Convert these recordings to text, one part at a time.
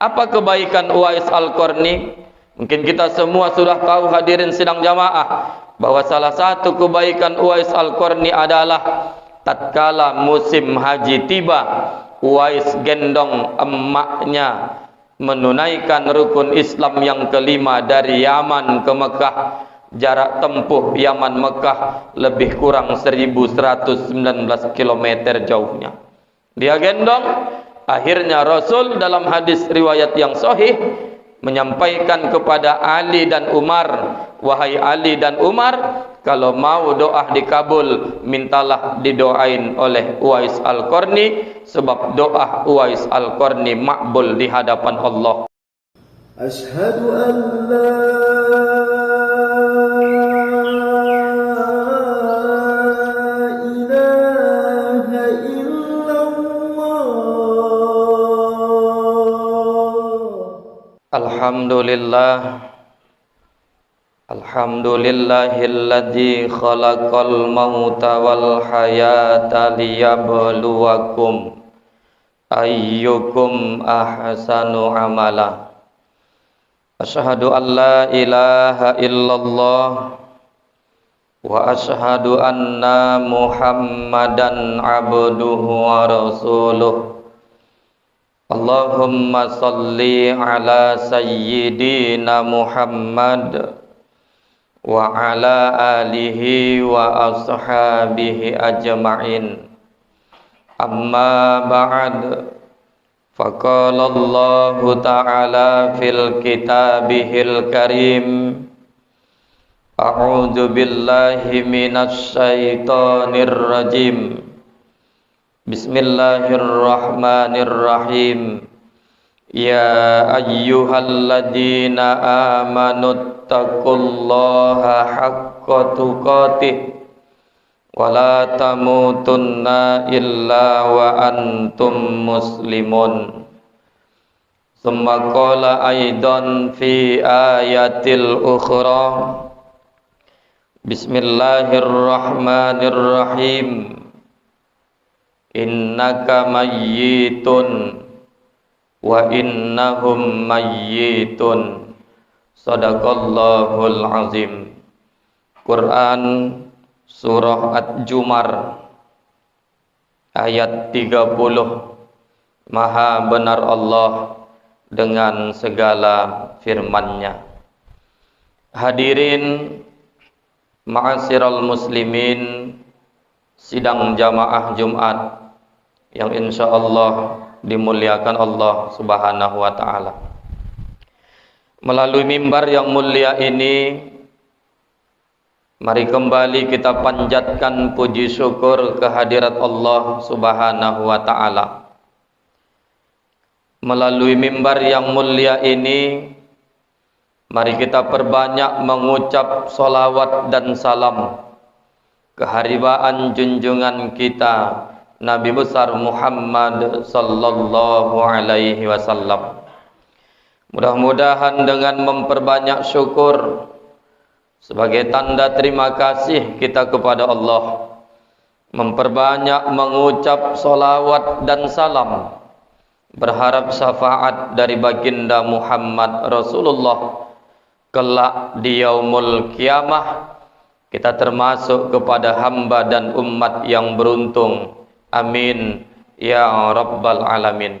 Apa kebaikan Uwais Al-Qarni? Mungkin kita semua sudah tahu hadirin sidang jamaah bahwa salah satu kebaikan Uwais Al-Qarni adalah tatkala musim haji tiba, Uwais gendong emaknya menunaikan rukun Islam yang kelima dari Yaman ke Mekah. Jarak tempuh Yaman Mekah lebih kurang 1119 km jauhnya. Dia gendong, akhirnya Rasul dalam hadis riwayat yang sahih menyampaikan kepada Ali dan Umar, wahai Ali dan Umar, kalau mau doa dikabul, mintalah didoain oleh Uwais Al-Qarni, sebab doa Uwais Al-Qarni makbul di hadapan Allah. Asyhadu an la ilaha illallah. Alhamdulillah. Alhamdulillahilladzi khalaqal mauta wal hayata liyabluwakum ayyukum ahsanu amala. Asyhadu an la ilaha illallah wa asyhadu anna Muhammadan abduhu wa rasuluh. Allahumma salli ala sayyidina Muhammad wa ala alihi wa ashabihi ajma'in. Amma ba'd, faqala Allah ta'ala fil kitabihil karim, a'udzu billahi minasy syaithanir rajim. Bismillahirrahmanirrahim. Ya ayyuhalladzina amanu taqullaha haqqa tuqatih wa la tamutunna illa wa antum muslimun. Tsumma qala aidan fi ayatil ukhra, Bismillahirrahmanirrahim. Innaka mayyitun wa innahum mayyitun. Sadaqallahul azim. Quran surah At-Jumar ayat 30. Maha benar Allah dengan segala firman-Nya. Hadirin ma'asyiral muslimin, sidang jamaah Jumat yang insyaallah dimuliakan Allah Subhanahu wa taala. Melalui mimbar yang mulia ini, mari kembali kita panjatkan puji syukur kehadirat Allah Subhanahu wa taala. Melalui mimbar yang mulia ini, mari kita perbanyak mengucap salawat dan salam keharibaan junjungan kita Nabi besar Muhammad sallallahu alaihi wasallam. Mudah-mudahan dengan memperbanyak syukur sebagai tanda terima kasih kita kepada Allah, memperbanyak mengucap salawat dan salam, berharap syafaat dari baginda Muhammad Rasulullah kelak di yaumul kiamah, kita termasuk kepada hamba dan umat yang beruntung. Amin ya rabbal alamin.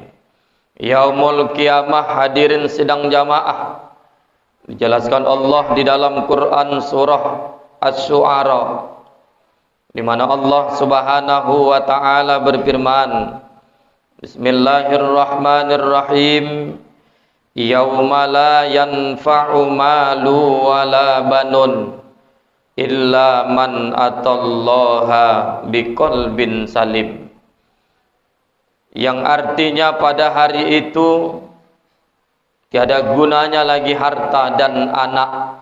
Yaumul kiamah, hadirin sidang jamaah, dijelaskan Allah di dalam Quran surah Asy-Syu'ara, di mana Allah Subhanahu wa taala berfirman, Bismillahirrahmanirrahim. Yauma la yanfa'u malu wala banun illa man atallaha biqalbin salim. Yang artinya pada hari itu tiada gunanya lagi harta dan anak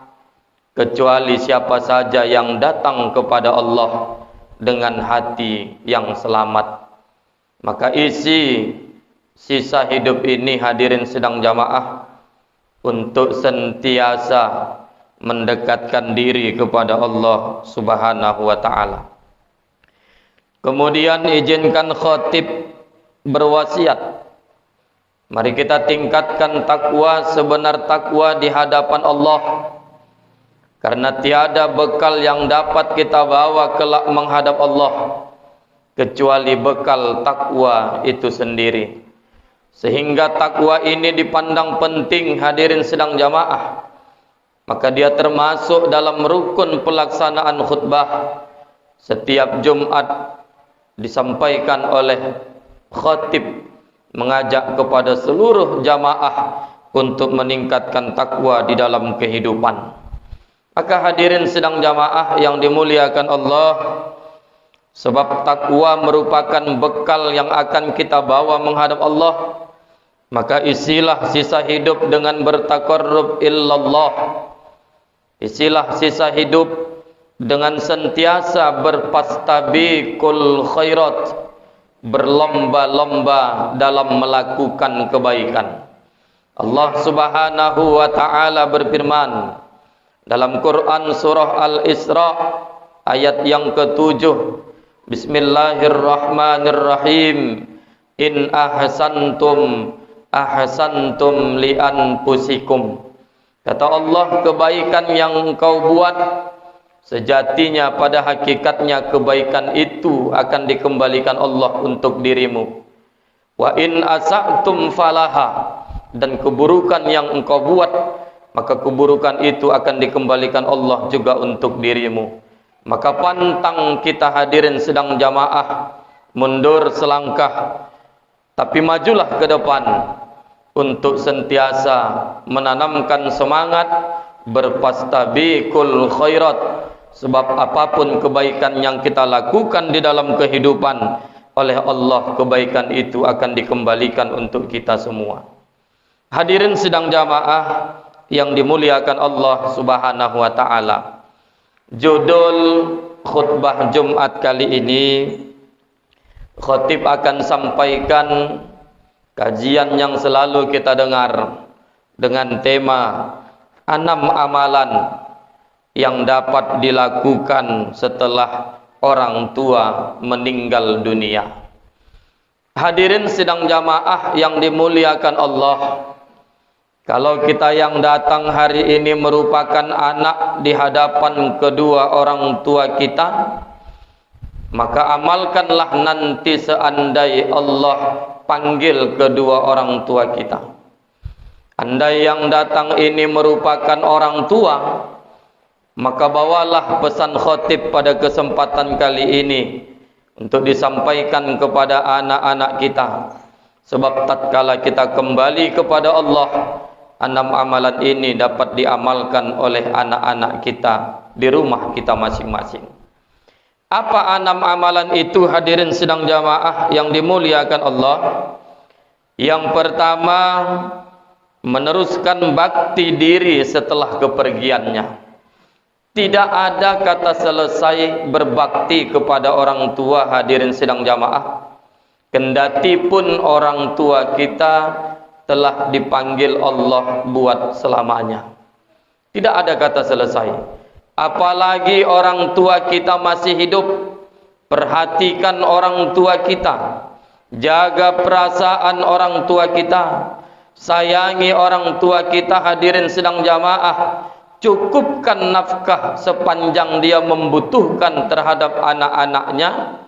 kecuali siapa saja yang datang kepada Allah dengan hati yang selamat. Maka isi sisa hidup ini, hadirin sidang jamaah, untuk sentiasa mendekatkan diri kepada Allah Subhanahu wa taala. Kemudian izinkan khatib berwasiat Mari kita tingkatkan takwa sebenar takwa di hadapan Allah. Karena tiada bekal yang dapat kita bawa kelak menghadap Allah kecuali bekal takwa itu sendiri. Sehingga takwa ini dipandang penting hadirin sidang jamaah. Maka dia termasuk dalam rukun pelaksanaan khutbah. Setiap Jumat disampaikan oleh khatib mengajak kepada seluruh jamaah untuk meningkatkan takwa di dalam kehidupan. Maka hadirin sidang jamaah yang dimuliakan Allah, sebab takwa merupakan bekal yang akan kita bawa menghadap Allah, maka isilah sisa hidup dengan bertaqarrub illallah. Isilah sisa hidup dengan sentiasa berfastabiqul khairat, berlomba-lomba dalam melakukan kebaikan. Allah Subhanahu wa taala berfirman dalam Quran surah Al-Isra ayat yang ke-7, Bismillahirrahmanirrahim. In ahsantum ahsantum li anfusikum. Kata Allah, kebaikan yang engkau buat sejatinya pada hakikatnya kebaikan itu akan dikembalikan Allah untuk dirimu. Wa in asa'tum falaha, dan keburukan yang engkau buat maka keburukan itu akan dikembalikan Allah juga untuk dirimu. Maka pantang kita hadirin sedang jamaah mundur selangkah, tapi majulah ke depan untuk sentiasa menanamkan semangat berfastabiqul khairat. Sebab apapun kebaikan yang kita lakukan di dalam kehidupan, oleh Allah kebaikan itu akan dikembalikan untuk kita semua. Hadirin sidang jamaah yang dimuliakan Allah Subhanahu wa taala. Judul khutbah Jumat kali ini, khatib akan sampaikan kajian yang selalu kita dengar dengan tema 6 amalan yang dapat dilakukan setelah orang tua meninggal dunia. Hadirin sidang jamaah yang dimuliakan Allah, kalau kita yang datang hari ini merupakan anak di hadapan kedua orang tua kita, maka amalkanlah nanti seandai Allah panggil kedua orang tua kita. Andai yang datang ini merupakan orang tua, maka bawalah pesan khatib pada kesempatan kali ini untuk disampaikan kepada anak-anak kita. Sebab tatkala kita kembali kepada Allah, 6 amalan ini dapat diamalkan oleh anak-anak kita di rumah kita masing-masing. Apa 6 amalan itu hadirin sidang jamaah yang dimuliakan Allah? Yang pertama, meneruskan bakti diri setelah kepergiannya. Tidak ada kata selesai berbakti kepada orang tua hadirin sidang jamaah, kendati pun orang tua kita telah dipanggil Allah buat selamanya. Tidak ada kata selesai. Apalagi orang tua kita masih hidup. Perhatikan orang tua kita, jaga perasaan orang tua kita, sayangi orang tua kita hadirin sidang jamaah. Cukupkan nafkah sepanjang dia membutuhkan terhadap anak-anaknya.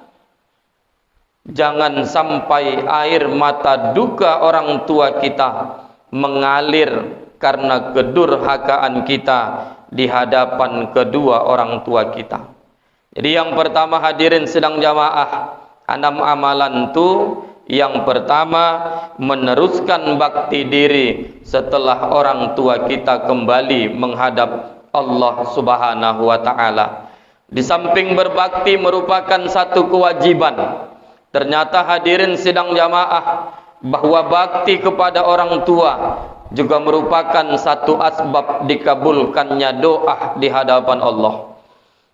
Jangan sampai air mata duka orang tua kita mengalir karena kedurhakaan kita di hadapan kedua orang tua kita. Jadi yang pertama hadirin sedang jamaah, 6 amalan itu. Yang pertama, meneruskan bakti diri setelah orang tua kita kembali menghadap Allah Subhanahu wa taala. Di samping berbakti merupakan satu kewajiban, ternyata hadirin sidang jamaah bahwa bakti kepada orang tua juga merupakan satu asbab dikabulkannya doa di hadapan Allah.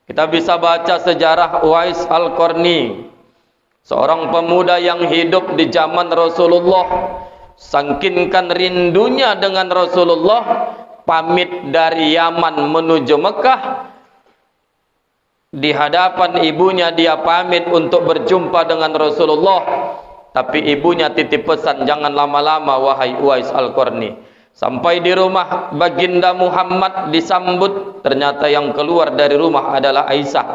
Kita bisa baca sejarah Uwais Al-Qarni, seorang pemuda yang hidup di zaman Rasulullah. Saking rindunya dengan Rasulullah, pamit dari Yaman menuju Mekah. Di hadapan ibunya dia pamit untuk berjumpa dengan Rasulullah. Tapi ibunya titip pesan, jangan lama-lama wahai Uwais Al-Qarni. Sampai di rumah baginda Muhammad disambut. Ternyata yang keluar dari rumah adalah Aisyah,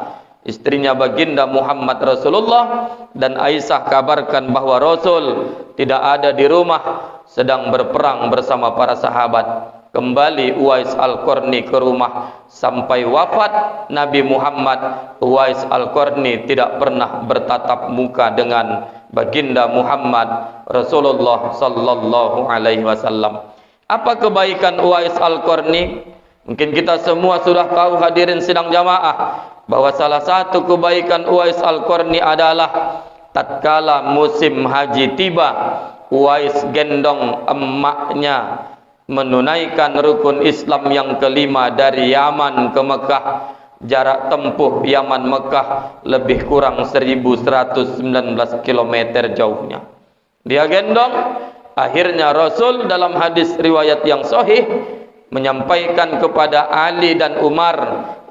istrinya baginda Muhammad Rasulullah. Dan Aisyah kabarkan bahwa Rasul tidak ada di rumah, sedang berperang bersama para sahabat. Kembali Uwais Al-Qarni ke rumah. Sampai wafat Nabi Muhammad, Uwais Al-Qarni tidak pernah bertatap muka dengan baginda Muhammad Rasulullah sallallahu alaihi wasallam. Apa kebaikan Uwais Al-Qarni? Mungkin kita semua sudah tahu hadirin sidang jamaah, bahwa salah satu kebaikan Uwais Al-Qarni adalah tatkala musim haji tiba, Uwais gendong emaknya menunaikan rukun Islam yang kelima dari Yaman ke Mekah. Jarak tempuh Yaman Mekah lebih kurang 1119 km jauhnya. Dia gendong. Akhirnya Rasul dalam hadis riwayat yang sahih menyampaikan kepada Ali dan Umar,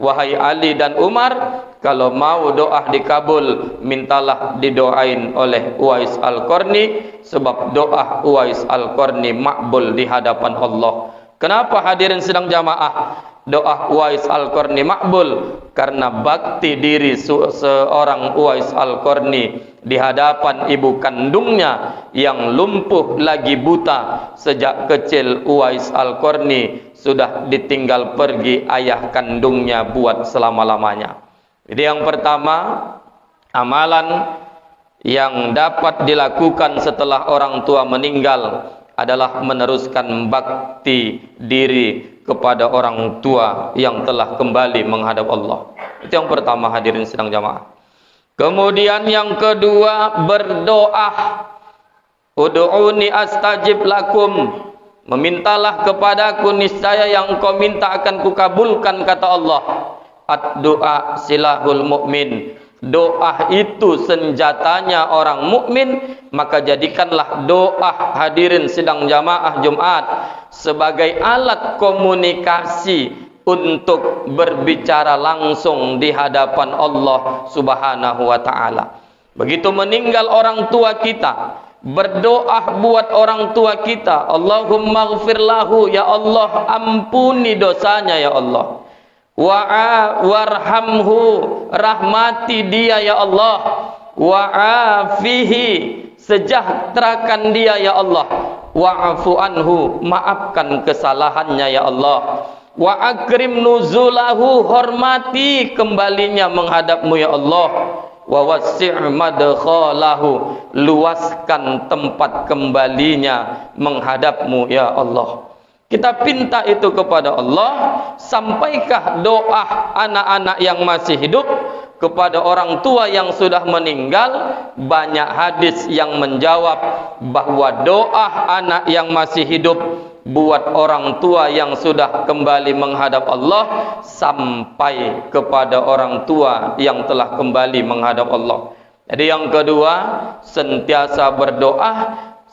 wahai Ali dan Umar, kalau mau doa dikabul, mintalah didoain oleh Uwais Al-Qarni, sebab doa Uwais Al-Qarni makbul di hadapan Allah. Kenapa hadirin sedang jamaah doa Uwais Al-Qarni makbul? Karena bakti diri seorang Uwais Al-Qarni di hadapan ibu kandungnya yang lumpuh lagi buta. Sejak kecil Uwais Al-Qarni sudah ditinggal pergi ayah kandungnya buat selama-lamanya. Jadi yang pertama, amalan yang dapat dilakukan setelah orang tua meninggal adalah meneruskan bakti diri kepada orang tua yang telah kembali menghadap Allah. Itu yang pertama hadirin sidang jamaah. Kemudian yang kedua, berdoa. Ud'uni astajib lakum. Memintalah kepadaku, niscaya yang kau minta akan kukabulkan, kata Allah. Ad-du'a silahul mu'min. Doa itu senjatanya orang mukmin, maka jadikanlah doa hadirin sidang jamaah Jumat sebagai alat komunikasi untuk berbicara langsung di hadapan Allah Subhanahu wa taala. Begitu meninggal orang tua kita, berdoa buat orang tua kita, Allahumma ighfir lahu, ya Allah ampuni dosanya ya Allah. Warhamhu, rahmati dia ya Allah. Wa'afihi, sejahterakan dia ya Allah. Wa'afu anhu, maafkan kesalahannya ya Allah. Wa akrim nuzulahu, hormati kembalinya menghadapmu ya Allah. Wa wasi' madkhalahu, luaskan tempat kembalinya menghadapmu ya Allah. Kita pinta itu kepada Allah. Sampaikah doa anak-anak yang masih hidup kepada orang tua yang sudah meninggal? Banyak hadis yang menjawab bahwa doa anak yang masih hidup buat orang tua yang sudah kembali menghadap Allah sampai kepada orang tua yang telah kembali menghadap Allah. Jadi yang kedua, sentiasa berdoa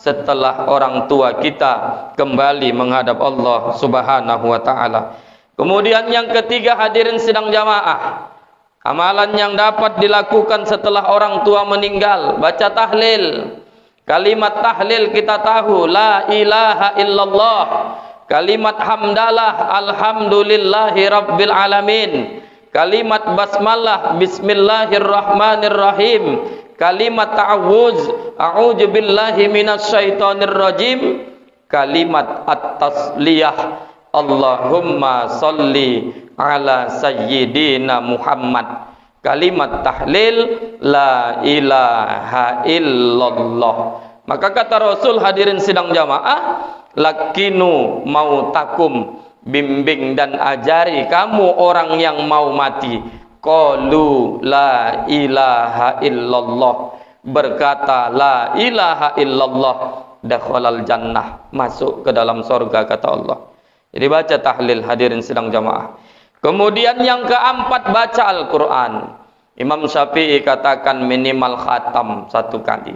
setelah orang tua kita kembali menghadap Allah Subhanahu wa taala. Kemudian yang ketiga hadirin sidang jamaah, amalan yang dapat dilakukan setelah orang tua meninggal, baca tahlil. Kalimat tahlil kita tahu, la ilaha illallah. Kalimat hamdalah, alhamdulillahi rabbil alamin. Kalimat basmalah, bismillahirrahmanirrahim. Kalimat ta'awuz, a'udzu billahi minasyaitonir rajim. Kalimat at-tasliyah, Allahumma sholli ala sayyidina Muhammad. Kalimat tahlil, la ilaha illallah. Maka kata Rasul hadirin sidang jamaah, lakinu mautakum, bimbing dan ajari kamu orang yang mau mati. Qalu la ilaha illallah, berkata la ilaha illallah, dakhalal jannah, masuk ke dalam surga kata Allah. Jadi baca tahlil hadirin sidang jamaah. Kemudian yang keempat, baca Al-Quran. Imam Syafi'i katakan minimal khatam 1 kali.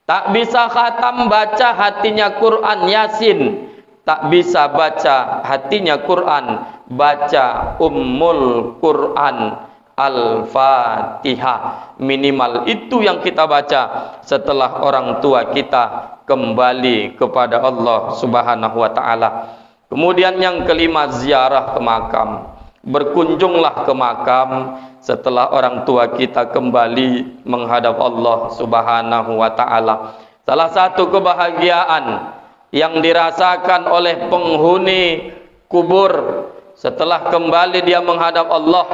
Tak bisa khatam, baca hatinya Quran Yasin. Tak bisa baca hatinya Quran, baca Ummul Quran. Al-Fatihah. Minimal itu yang kita baca setelah orang tua kita kembali kepada Allah Subhanahu wa taala. Kemudian yang kelima, ziarah ke makam. Berkunjunglah ke makam setelah orang tua kita kembali menghadap Allah Subhanahu wa taala. Salah satu kebahagiaan yang dirasakan oleh penghuni kubur setelah kembali dia menghadap Allah,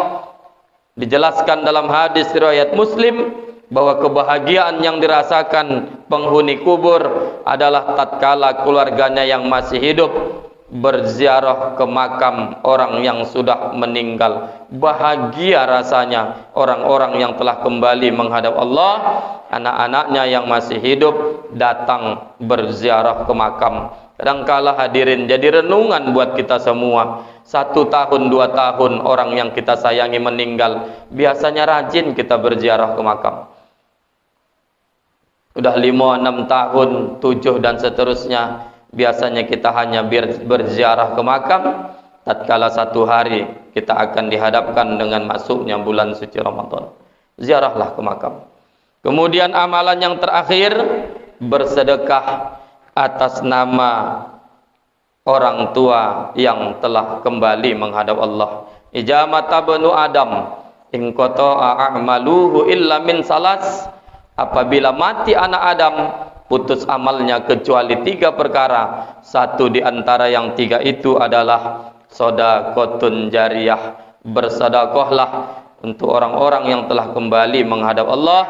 dijelaskan dalam hadis riwayat Muslim bahwa kebahagiaan yang dirasakan penghuni kubur adalah tatkala keluarganya yang masih hidup berziarah ke makam orang yang sudah meninggal. Bahagia rasanya orang-orang yang telah kembali menghadap Allah, anak-anaknya yang masih hidup datang berziarah ke makam. Kadangkala hadirin jadi renungan buat kita semua. 1 tahun 2 tahun orang yang kita sayangi meninggal, biasanya rajin kita berziarah ke makam. Udah 5, 6 tahun, 7 dan seterusnya, biasanya kita hanya berziarah ke makam. Tatkala 1 hari kita akan dihadapkan dengan masuknya bulan suci Ramadan, ziarahlah ke makam. Kemudian amalan yang terakhir, bersedekah atas nama orang tua yang telah kembali menghadap Allah. Ijamata banu Adam in qata'a a'maluhu illa min salas. Apabila mati anak Adam, putus amalnya kecuali 3 perkara. Satu di antara yang 3 itu adalah sedekahun jariyah. Bersedekahlah untuk orang-orang yang telah kembali menghadap Allah.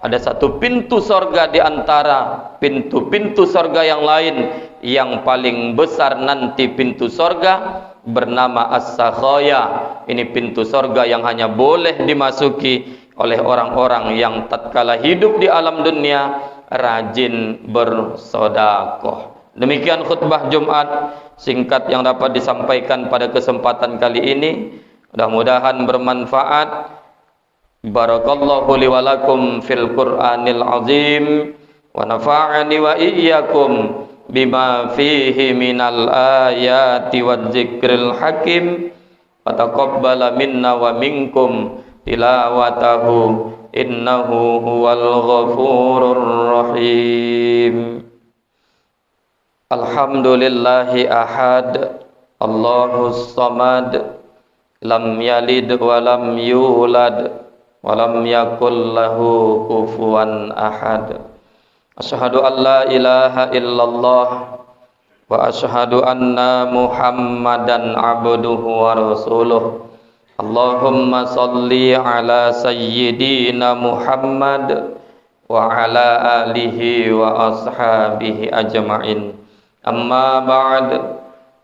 Ada satu pintu sorga di antara pintu-pintu sorga yang lain. Yang paling besar nanti pintu sorga bernama As-Sakhaya. Ini pintu sorga yang hanya boleh dimasuki oleh orang-orang yang tatkala hidup di alam dunia rajin bersedekah. Demikian khutbah Jumat singkat yang dapat disampaikan pada kesempatan kali ini. Mudah-mudahan bermanfaat. Barakallahu li wa lakum fil Qur'anil azim wa nafa'ani wa iyyakum bima fihi minal ayati wadh-dzikril hakim wa taqabbala minna wa minkum tilawatahu innahu huwal ghafurur rahim. Alhamdulillahi ahad, Allahus samad, lam yalid wa lam yulad wa lam yakul lahu kufuwan ahad. Asyhadu an la ilaha illallah wa asyhadu anna Muhammadan abduhu wa rasuluh. Allahumma salli ala sayyidina Muhammad wa ala alihi wa ashabihi ajma'in. Amma ba'd.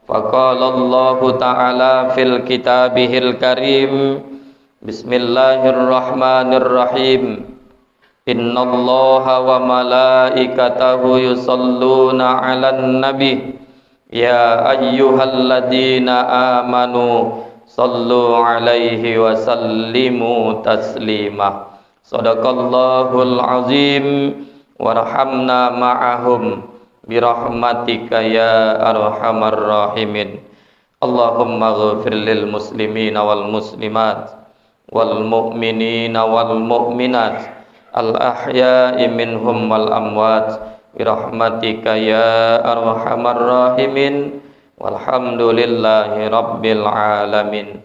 Faqala Allah ta'ala fil kitabihil karim. Bismillahirrahmanirrahim. Innallaha wa malaikatahu yusalluna 'alan nabi. Ya ayyuhalladzina amanu sallu 'alaihi wa sallimu taslima. Shadaqallahul azim. Warhamna ma'ahum birahmatika ya arhamar rahimin. Allahumma ghafir lil muslimina wal muslimat wal mu'minina wal mu'minat al ahya'i minhum wal amwat birahmatika ya arhamar rahimin. Walhamdulillahi rabbil alamin.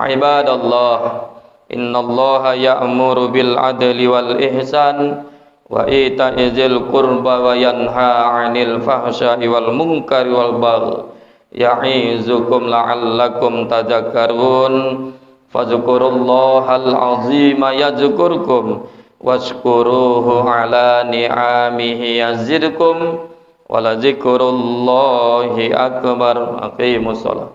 Ibadallah, innallaha ya'muru bil adli wal ihsan wa ita'i dzil qurba wa yanha 'anil fahsya'i wal munkari wal baghi ya'izukum la'allakum tadhakkarun. Fadhkurullahal 'azima yadhkurkum washkuruhu 'ala ni'amihi yazidkum wa la dzikrullahi akbar. Aqimus shalah.